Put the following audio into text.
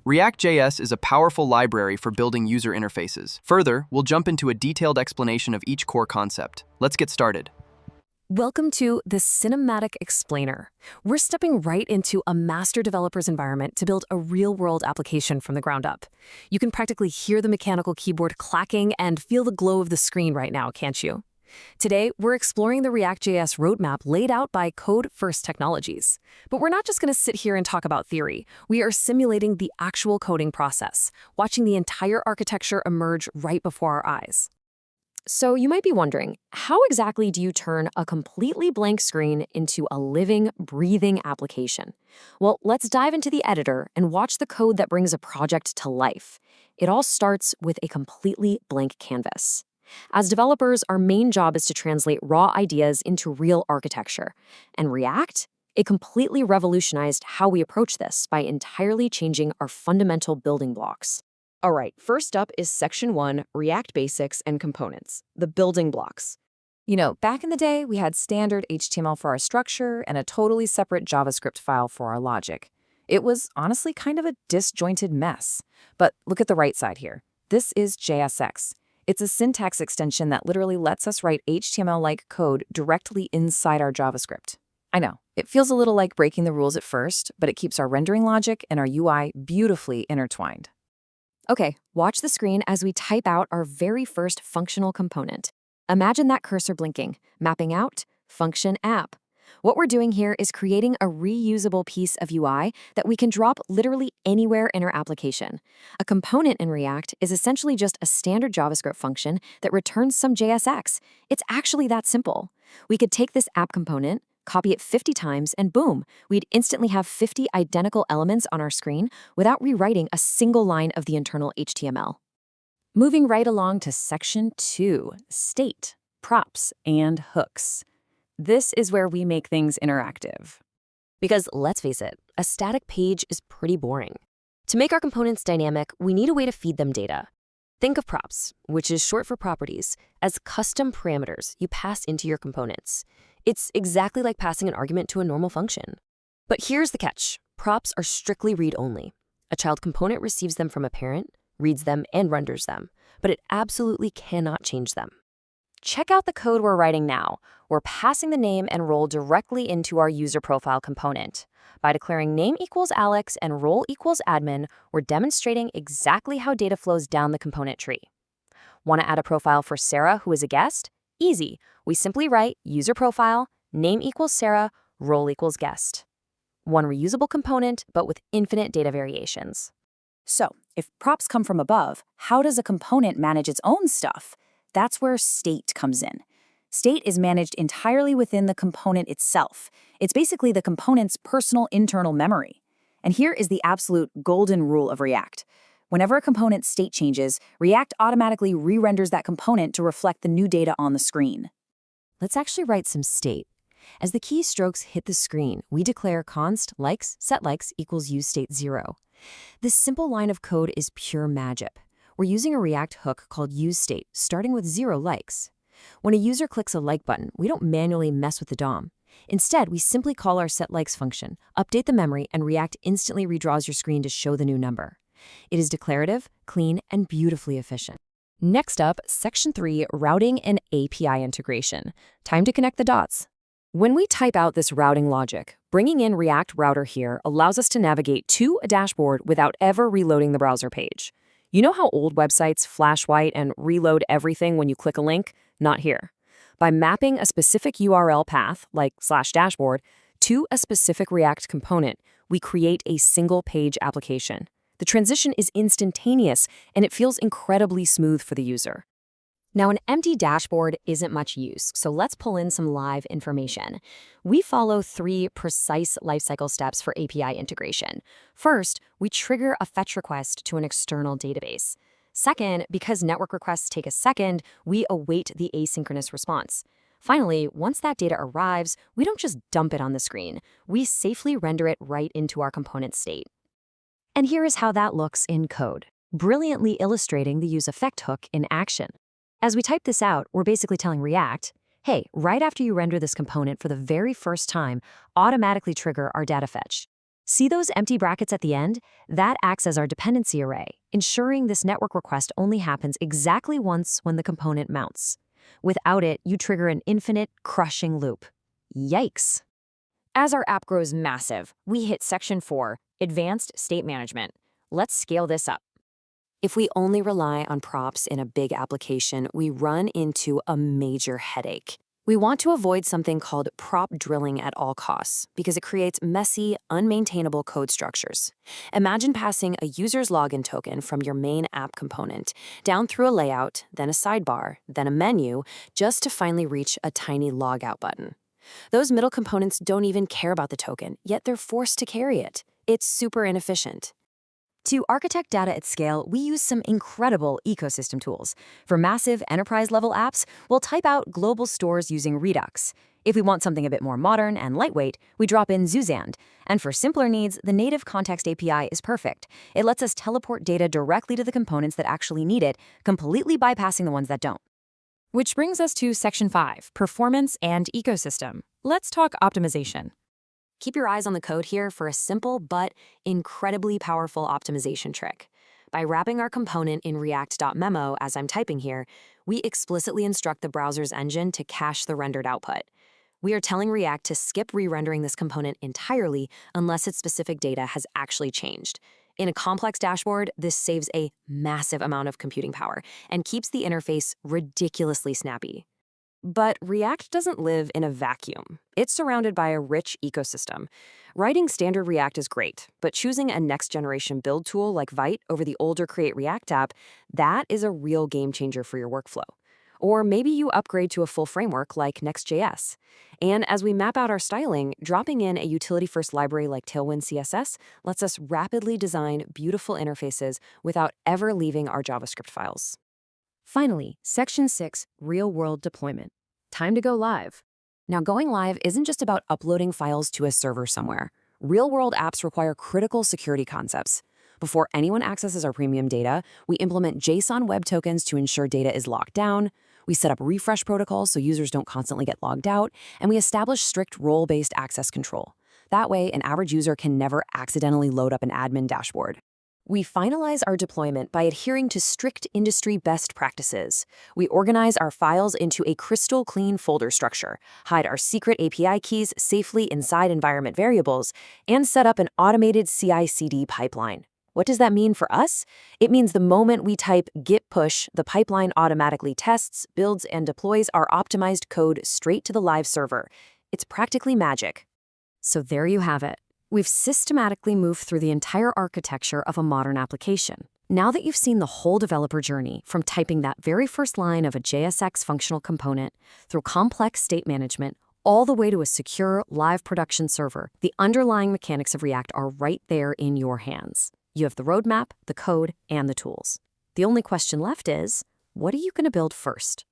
React.js is a powerful library for building user interfaces. Further, we'll jump into a detailed explanation of each core concept. Let's get started. Welcome to the Cinematic Explainer. We're stepping right into a master developer's environment to build a real-world application from the ground up. You can practically hear the mechanical keyboard clacking and feel the glow of the screen right now, can't you? Today, we're exploring the React.js roadmap laid out by Code First Technologies. But we're not just going to sit here and talk about theory. We are simulating the actual coding process, watching the entire architecture emerge right before our eyes. So you might be wondering, how exactly do you turn a completely blank screen into a living, breathing application? Well, let's dive into the editor and watch the code that brings a project to life. It all starts with a completely blank canvas. As developers, our main job is to translate raw ideas into real architecture. And React? It completely revolutionized how we approach this by entirely changing our fundamental building blocks. All right, first up is Section 1, React Basics and Components, the building blocks. You know, back in the day, we had standard HTML for our structure and a totally separate JavaScript file for our logic. It was honestly kind of a disjointed mess. But look at the right side here. This is JSX. It's a syntax extension that literally lets us write HTML-like code directly inside our JavaScript. I know, it feels a little like breaking the rules at first, but it keeps our rendering logic and our UI beautifully intertwined. Okay, watch the screen as we type out our very first functional component. Imagine that cursor blinking, mapping out function app. What we're doing here is creating a reusable piece of UI that we can drop literally anywhere in our application. A component in React is essentially just a standard JavaScript function that returns some JSX. It's actually that simple. We could take this app component, copy it 50 times, and boom, we'd instantly have 50 identical elements on our screen without rewriting a single line of the internal HTML. Moving right along to Section 2, State, Props, and Hooks. This is where we make things interactive. Because let's face it, a static page is pretty boring. To make our components dynamic, we need a way to feed them data. Think of props, which is short for properties, as custom parameters you pass into your components. It's exactly like passing an argument to a normal function. But here's the catch. Props are strictly read-only. A child component receives them from a parent, reads them, and renders them, but it absolutely cannot change them. Check out the code we're writing now. We're passing the name and role directly into our user profile component. By declaring name equals Alex and role equals admin, we're demonstrating exactly how data flows down the component tree. Want to add a profile for Sarah, who is a guest? Easy. We simply write user profile, name equals Sarah, role equals guest. One reusable component, but with infinite data variations. So, if props come from above, how does a component manage its own stuff? That's where state comes in. State is managed entirely within the component itself. It's basically the component's personal internal memory. And here is the absolute golden rule of React. Whenever a component's state changes, React automatically re-renders that component to reflect the new data on the screen. Let's actually write some state. As the keystrokes hit the screen, we declare const likes setLikes equals useState0. This simple line of code is pure magic. We're using a React hook called useState, starting with 0 likes. When a user clicks a like button, we don't manually mess with the DOM. Instead, we simply call our setLikes function, update the memory, and React instantly redraws your screen to show the new number. It is declarative, clean, and beautifully efficient. Next up, Section 3, Routing and API Integration. Time to connect the dots. When we type out this routing logic, bringing in React Router here allows us to navigate to a dashboard without ever reloading the browser page. You know how old websites flash white and reload everything when you click a link? Not here. By mapping a specific URL path, like /dashboard, to a specific React component, we create a single-page application. The transition is instantaneous, and it feels incredibly smooth for the user. Now, an empty dashboard isn't much use, so let's pull in some live information. We follow 3 precise lifecycle steps for API integration. First, we trigger a fetch request to an external database. Second, because network requests take a second, we await the asynchronous response. Finally, once that data arrives, we don't just dump it on the screen. We safely render it right into our component state. And here is how that looks in code, brilliantly illustrating the useEffect hook in action. As we type this out, we're basically telling React, hey, right after you render this component for the very first time, automatically trigger our data fetch. See those empty brackets at the end? That acts as our dependency array, ensuring this network request only happens exactly once when the component mounts. Without it, you trigger an infinite, crushing loop. Yikes! As our app grows massive, we hit Section 4, Advanced State Management. Let's scale this up. If we only rely on props in a big application, we run into a major headache. We want to avoid something called prop drilling at all costs because it creates messy, unmaintainable code structures. Imagine passing a user's login token from your main app component down through a layout, then a sidebar, then a menu, just to finally reach a tiny logout button. Those middle components don't even care about the token, yet they're forced to carry it. It's super inefficient. To architect data at scale, we use some incredible ecosystem tools. For massive enterprise-level apps, we'll type out global stores using Redux. If we want something a bit more modern and lightweight, we drop in Zuzand. And for simpler needs, the native context API is perfect. It lets us teleport data directly to the components that actually need it, completely bypassing the ones that don't. Which brings us to Section 5, Performance and Ecosystem. Let's talk optimization. Keep your eyes on the code here for a simple but incredibly powerful optimization trick. By wrapping our component in React.memo as I'm typing here, we explicitly instruct the browser's engine to cache the rendered output. We are telling React to skip re-rendering this component entirely unless its specific data has actually changed. In a complex dashboard, this saves a massive amount of computing power and keeps the interface ridiculously snappy. But React doesn't live in a vacuum. It's surrounded by a rich ecosystem. Writing standard React is great, but choosing a next-generation build tool like Vite over the older Create React app, that is a real game changer for your workflow. Or maybe you upgrade to a full framework like Next.js. And as we map out our styling, dropping in a utility-first library like Tailwind CSS lets us rapidly design beautiful interfaces without ever leaving our JavaScript files. Finally, Section 6, Real-World Deployment. Time to go live. Now, going live isn't just about uploading files to a server somewhere. Real-world apps require critical security concepts. Before anyone accesses our premium data, we implement JSON web tokens to ensure data is locked down. We set up refresh protocols so users don't constantly get logged out, and we establish strict role-based access control. That way, an average user can never accidentally load up an admin dashboard. We finalize our deployment by adhering to strict industry best practices. We organize our files into a crystal clean folder structure, hide our secret API keys safely inside environment variables, and set up an automated CI/CD pipeline. What does that mean for us? It means the moment we type git push, the pipeline automatically tests, builds, and deploys our optimized code straight to the live server. It's practically magic. So there you have it. We've systematically moved through the entire architecture of a modern application. Now that you've seen the whole developer journey, from typing that very first line of a JSX functional component, through complex state management, all the way to a secure live production server, the underlying mechanics of React are right there in your hands. You have the roadmap, the code, and the tools. The only question left is, what are you going to build first?